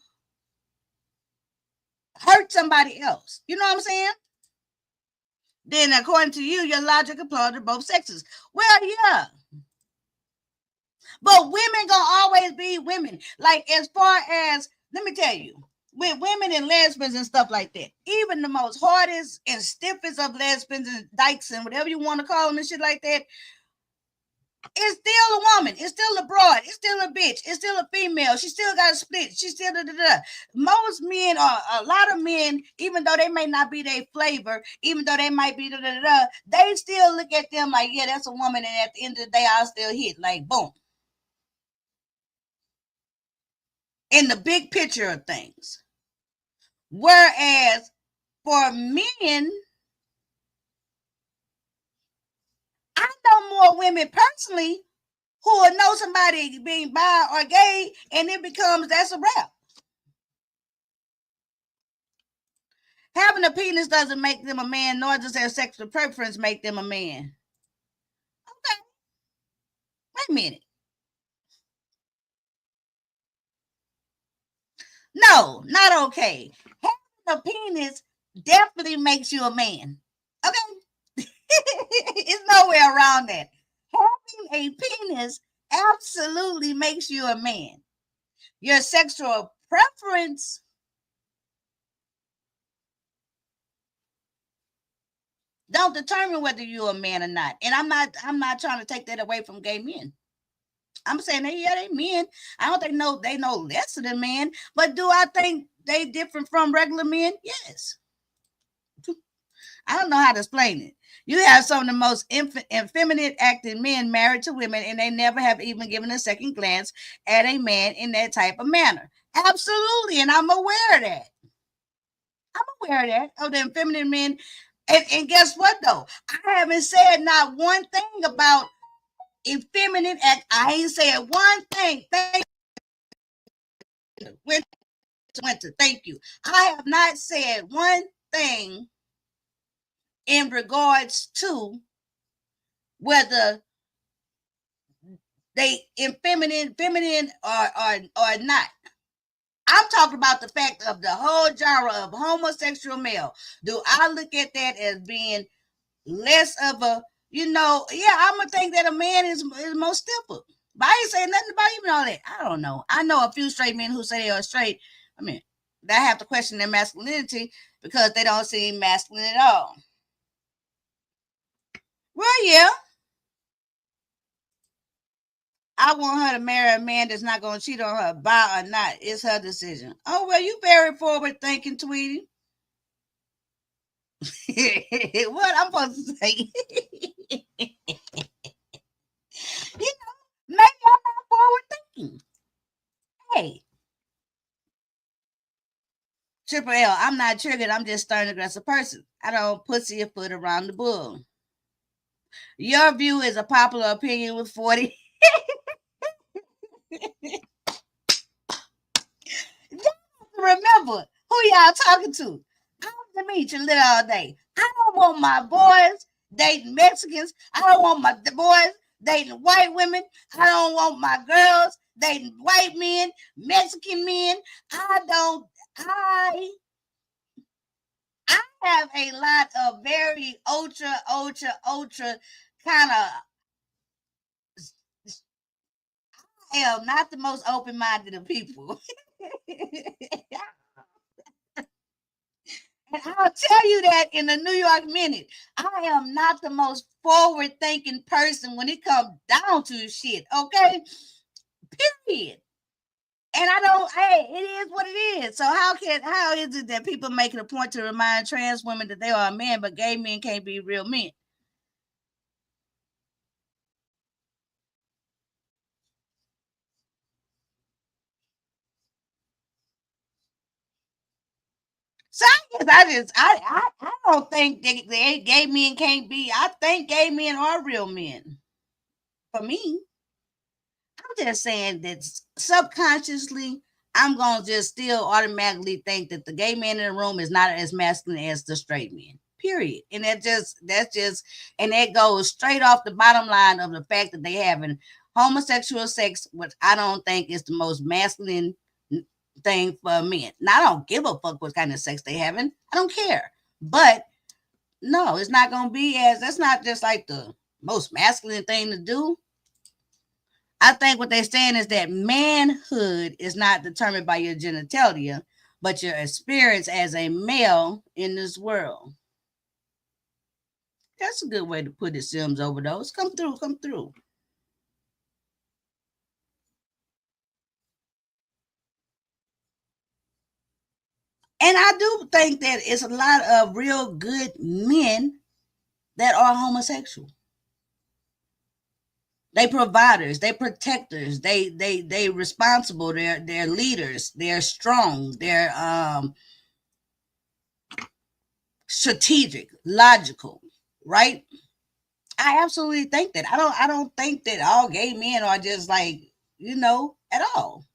[SPEAKER 3] hurt somebody else. You know what I'm saying? Then, according to you, your logic applies to both sexes. Well, yeah. But women gonna always be women. Like, as far as, let me tell you, with women and lesbians and stuff like that, even the most hardest and stiffest of lesbians and dykes and whatever you want to call them and shit like that, it's still a woman. It's still a broad. It's still a bitch. It's still a female. She still got a split. She still da-da-da. Most men, or a lot of men, even though they may not be their flavor, even though they might be da-da-da, they still look at them like, yeah, that's a woman. And at the end of the day, I'll still hit. Like, boom. In the big picture of things. Whereas for men, I know more women personally who will know somebody being bi or gay, and it becomes, that's a wrap. Having a penis doesn't make them a man, nor does their sexual preference make them a man. Okay. Wait a minute. No, not okay. Having a penis definitely makes you a man. Okay? It's nowhere around that. Having a penis absolutely makes you a man. Your sexual preference don't determine whether you're a man or not. And I'm not trying to take that away from gay men. I'm saying they men. I don't think they know lesser than men, but do I think they different from regular men? Yes. I don't know how to explain it. You have some of the most effeminate acting men married to women, and they never have even given a second glance at a man in that type of manner. Absolutely, and I'm aware of that. Of the effeminate men. And guess what, though? I haven't said not one thing about effeminate act. I ain't said one thing. Thank you. Winter, thank you. I have not said one thing in regards to whether they feminine or not. I'm talking about the fact of the whole genre of homosexual male. Do I look at that as being less of a, I'm gonna think that a man is more stiffer. But I ain't saying nothing about even all that. I don't know. I know a few straight men who say they are straight. I mean, they have to question their masculinity because they don't seem masculine at all. Well, yeah. I want her to marry a man that's not going to cheat on her, bi or not. It's her decision. Oh, well, you very forward thinking, Tweety. What I'm supposed to say? Maybe I'm not forward thinking. Hey. Triple L, I'm not triggered. I'm just stern aggressive person. I don't pussy a foot around the bull. Your view is a popular opinion with 40. Remember who y'all talking to. I'm demetralitALLday. I don't want my boys dating Mexicans. I don't want my boys dating white women. I don't want my girls dating white men, Mexican men. I have a lot of very ultra kind of. I am not the most open-minded of people. And I'll tell you that in the New York Minute. I am not the most forward-thinking person when it comes down to shit, okay? Period. And it is what it is. So how is it that people make it a point to remind trans women that they are a man, but gay men can't be real men? So I don't think they gay men can't be. I think gay men are real men. For me, I'm just saying that subconsciously, I'm gonna just still automatically think that the gay man in the room is not as masculine as the straight man. Period. And that's just, and that goes straight off the bottom line of the fact that they having homosexual sex, which I don't think is the most masculine thing for men. Now, I don't give a fuck what kind of sex they having. I don't care. But no, it's not gonna be that's not just like the most masculine thing to do. I think what they're saying is that manhood is not determined by your genitalia, but your experience as a male in this world. That's a good way to put it, Sims Overdose. Come through. And I do think that it's a lot of real good men that are homosexual. They providers, they protectors, they responsible, they're leaders, they're strong, they're strategic, logical, right? I absolutely think that. I don't think that all gay men are just like, at all.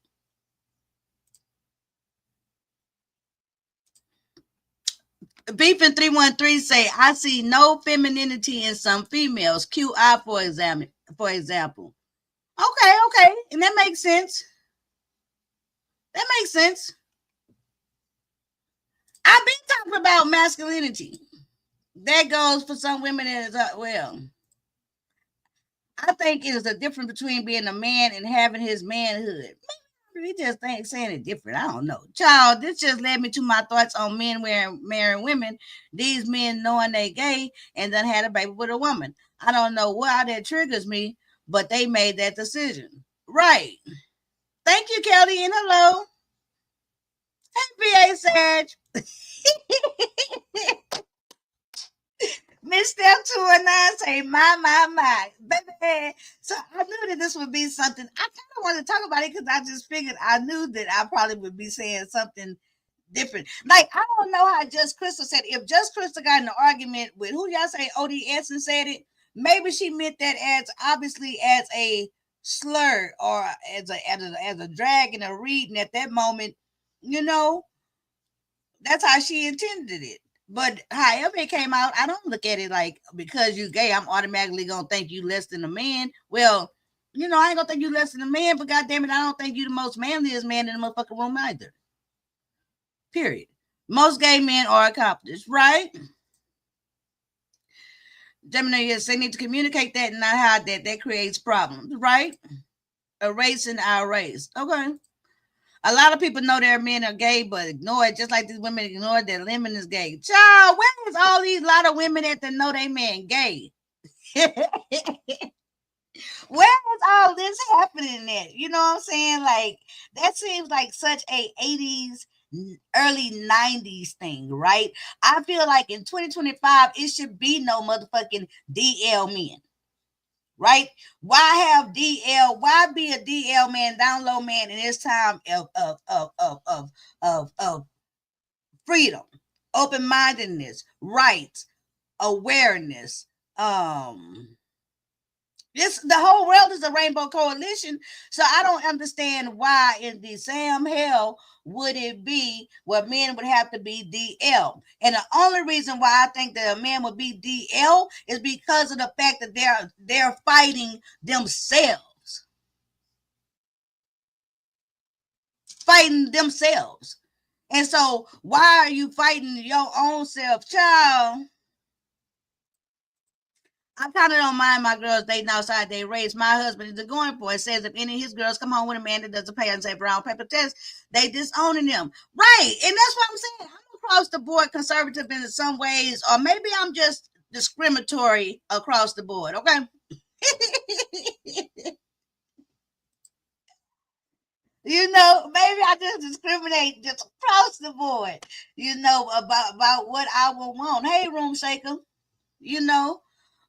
[SPEAKER 3] Beefing 313 say, I see no femininity in some females. QI, for example. Okay. And that makes sense. I've been talking about masculinity. That goes for some women as well. I think it is a difference between being a man and having his manhood. We just ain't saying it different. I don't know. Child, this just led me to my thoughts on men marrying women. These men knowing they gay and then had a baby with a woman. I don't know why that triggers me, but they made that decision. Right. Thank you, Kelly, and hello. Hey, VA Sage. Miss Step 219 say, my. Baby. So I knew that this would be something. I kind of wanted to talk about it because I just figured I knew that I probably would be saying something different. Like, I don't know how Just Crystal said, if Just Crystal got in an argument with who y'all say ODS and said it, maybe she meant that as obviously as a slur or as a drag in a reading at that moment, you know, that's how she intended it. But however it came out, I don't look at it like because you gay, I'm automatically gonna think you less than a man. Well, you know, I ain't gonna think you less than a man, but goddamn it, I don't think you the most manliest man in the motherfucking room either. Period. Most gay men are accomplished, right? Gemini, yes, they need to communicate that and not hide that. That creates problems, right? Erasing our race. Okay. A lot of people know their men are gay, but ignore it, just like these women ignore their women is gay. Child, where is all these lot of women that know they man gay? Where is all this happening at? You know what I'm saying? Like, that seems like such a 80s, early 90s thing, right? I feel like in 2025, it should be no motherfucking DL men. Right? Why have DL? Why be a DL man, down low man in this time of freedom, open-mindedness, rights, awareness? The whole world is a rainbow coalition. So I don't understand why in the Sam hell would it be where men would have to be DL. And the only reason why I think that a man would be DL is because of the fact that they're fighting themselves. Fighting themselves. And so why are you fighting your own self, child? I kind of don't mind my girls dating outside their race. My husband is going for it. Says if any of his girls come home with a man that doesn't pay and say brown paper test, they disowning them. Right. And that's what I'm saying. I'm across the board conservative in some ways, or maybe I'm just discriminatory across the board. Okay. You know, maybe I just discriminate just across the board, you know, about what I would want. Hey, room shaker, you know.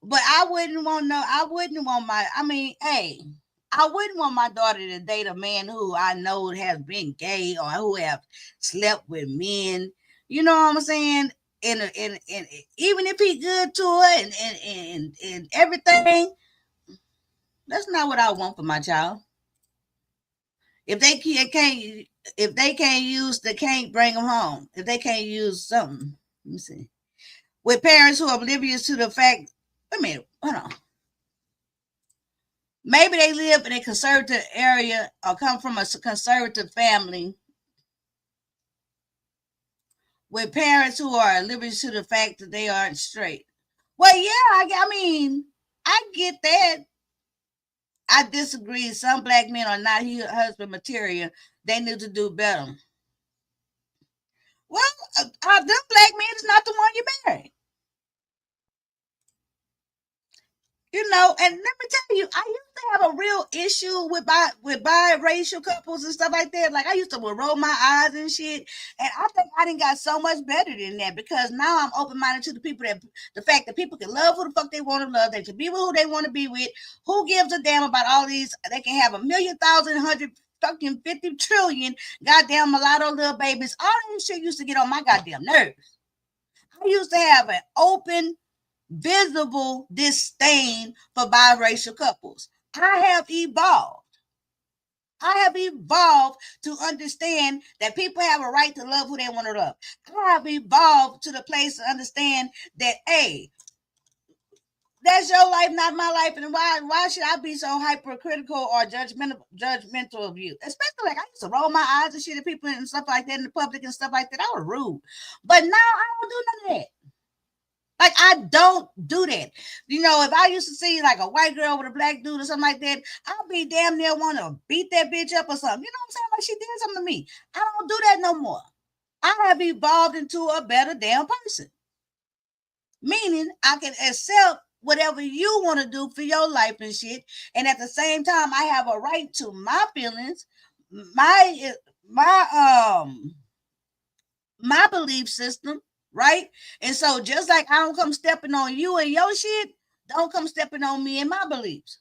[SPEAKER 3] But I wouldn't want I wouldn't want my daughter to date a man who I know has been gay or who have slept with men. You know what I'm saying? And even if he good to her and everything, that's not what I want for my child. If they can't bring them home. If they can't use something, let me see. With parents who are oblivious to the fact. Wait a minute, hold on. Maybe they live in a conservative area or come from a conservative family with parents who are oblivious to the fact that they aren't straight. Well, yeah, I mean, I get that. I disagree. Some black men are not husband material. They need to do better. Well, them black men is not the one you marry. You know, and let me tell you, I used to have a real issue with biracial couples and stuff like that. Like, I used to roll my eyes and shit. And I think I done got so much better than that because now I'm open-minded to the fact that people can love who the fuck they want to love. They can be with who they want to be with. Who gives a damn about all these? They can have 1,000,000, fucking 50 trillion goddamn mulatto little babies. All this shit used to get on my goddamn nerves. I used to have an open, visible disdain for biracial couples. I have evolved to understand that people have a right to love who they want to love. I have evolved to the place to understand that, hey, that's your life, not my life, and why should I be so hypercritical or judgmental of you? Especially like I used to roll my eyes and shit at people and stuff like that in the public and stuff like that. I was rude, but now I don't do none of that. Like, I don't do that. You know, if I used to see like a white girl with a black dude or something like that, I'd be damn near want to beat that bitch up or something. You know what I'm saying? Like, she did something to me. I don't do that no more. I have evolved into a better damn person. Meaning I can accept whatever you want to do for your life and shit. And at the same time, I have a right to my feelings, my belief system, right? And so just like I don't come stepping on you and your shit, don't come stepping on me and my beliefs,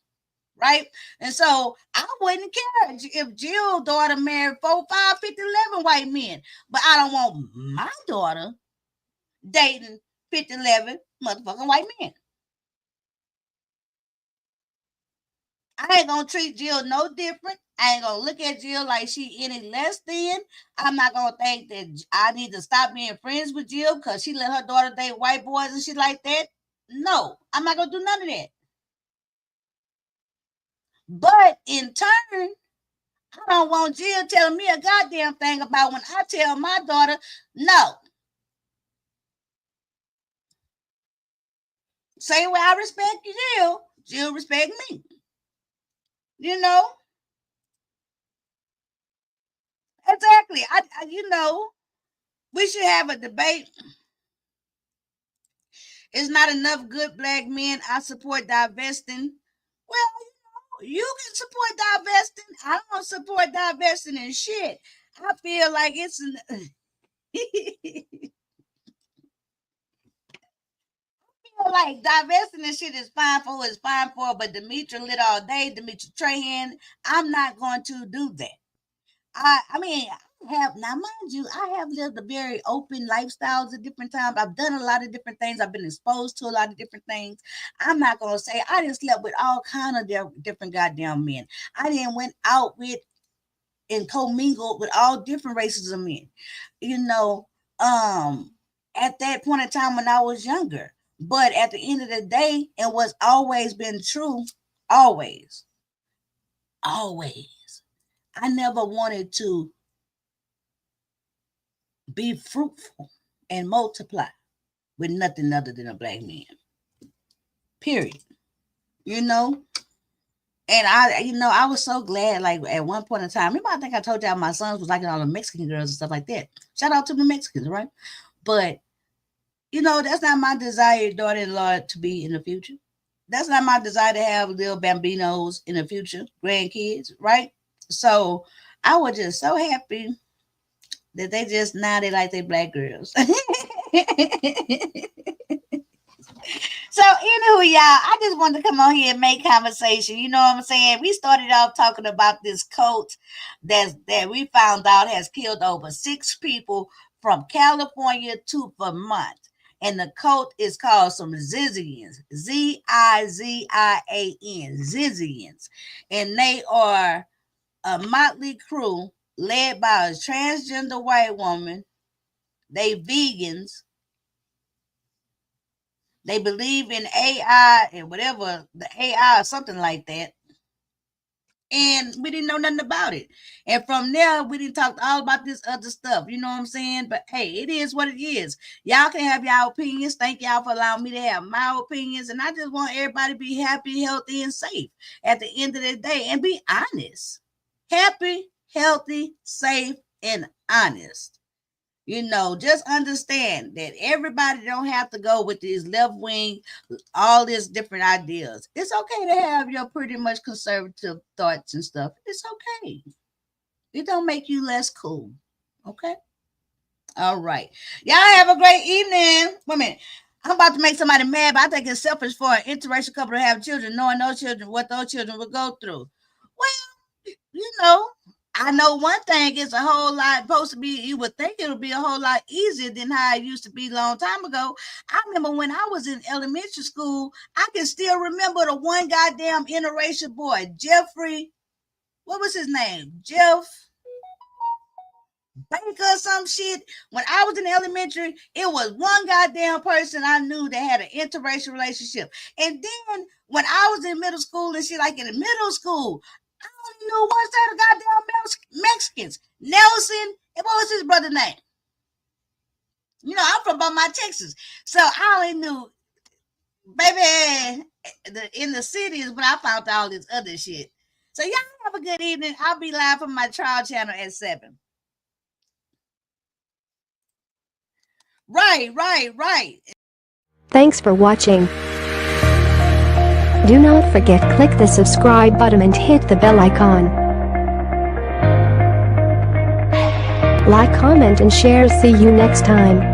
[SPEAKER 3] right? And so I wouldn't care if Jill's daughter married 4, 5, 50, 11 white men, but I don't want my daughter dating 50, 11 motherfucking white men. I ain't gonna treat Jill no different. I ain't gonna look at Jill like she any less than. I'm not gonna think that I need to stop being friends with Jill because she let her daughter date white boys and shit like that. No, I'm not gonna do none of that. But in turn, I don't want Jill telling me a goddamn thing about when I tell my daughter no. Same way I respect Jill, Jill respect me. You know? Exactly. I we should have a debate. It's not enough good black men. I support divesting. Well, you can support divesting. I don't support divesting and shit. I feel like it's like divesting and shit is fine for who it's fine for, but demetralitALLday, Demetri Trahan, I'm not going to do that. I mean, now mind you, I have lived a very open lifestyles at different times. I've done a lot of different things. I've been exposed to a lot of different things. I'm not gonna say I didn't slept with all kind of different goddamn men. I didn't went out with and commingled with all different races of men. At that point in time when I was younger. But at the end of the day, and what's always been true, always, I never wanted to be fruitful and multiply with nothing other than a black man. Period. And I was so glad, like at one point in time, remember I think I told y'all my sons was liking all the Mexican girls and stuff like that. Shout out to the Mexicans, right? But that's not my desired daughter-in-law to be in the future. That's not my desire to have little bambinos in the future, grandkids, right? So I was just so happy that they like they black girls. So anywho, y'all, I just wanted to come on here and make conversation. You know what I'm saying? We started off talking about this cult that we found out has killed over 6 people from California to Vermont. And the cult is called some Zizians, Zizian, Zizians. And they are a motley crew led by a transgender white woman. They vegans. They believe in AI and whatever, the AI or something like that. And we didn't know nothing about it. And from there, we didn't talk all about this other stuff. You know what I'm saying? But hey, it is what it is. Y'all can have y'all opinions. Thank y'all for allowing me to have my opinions. And I just want everybody to be happy, healthy, and safe at the end of the day. And be honest. Happy, healthy, safe, and honest. Just understand that everybody don't have to go with these left wing, all these different ideas. It's okay to have your pretty much conservative thoughts and stuff. It's okay. It don't make you less cool. Okay? All right. Y'all have a great evening. Wait a minute. I'm about to make somebody mad, but I think it's selfish for an interracial couple to have children, knowing what those children will go through. Well, I know one thing is a whole lot supposed to be, you would think it would be a whole lot easier than how it used to be a long time ago. I remember when I was in elementary school, I can still remember the one goddamn interracial boy, Jeffrey, what was his name? Jeff Baker or some shit. When I was in elementary, it was one goddamn person I knew that had an interracial relationship. And then when I was in middle school and shit, like in the middle school, I only knew one set of goddamn Mexicans. Nelson, and what was his brother's name? I'm from Beaumont, Texas. So I only knew, baby, in the city is when I found all this other shit. So y'all have a good evening. I'll be live on my trial channel at 7. Right.
[SPEAKER 10] Thanks for watching. Do not forget click the subscribe button and hit the bell icon. Like, comment and share. See you next time.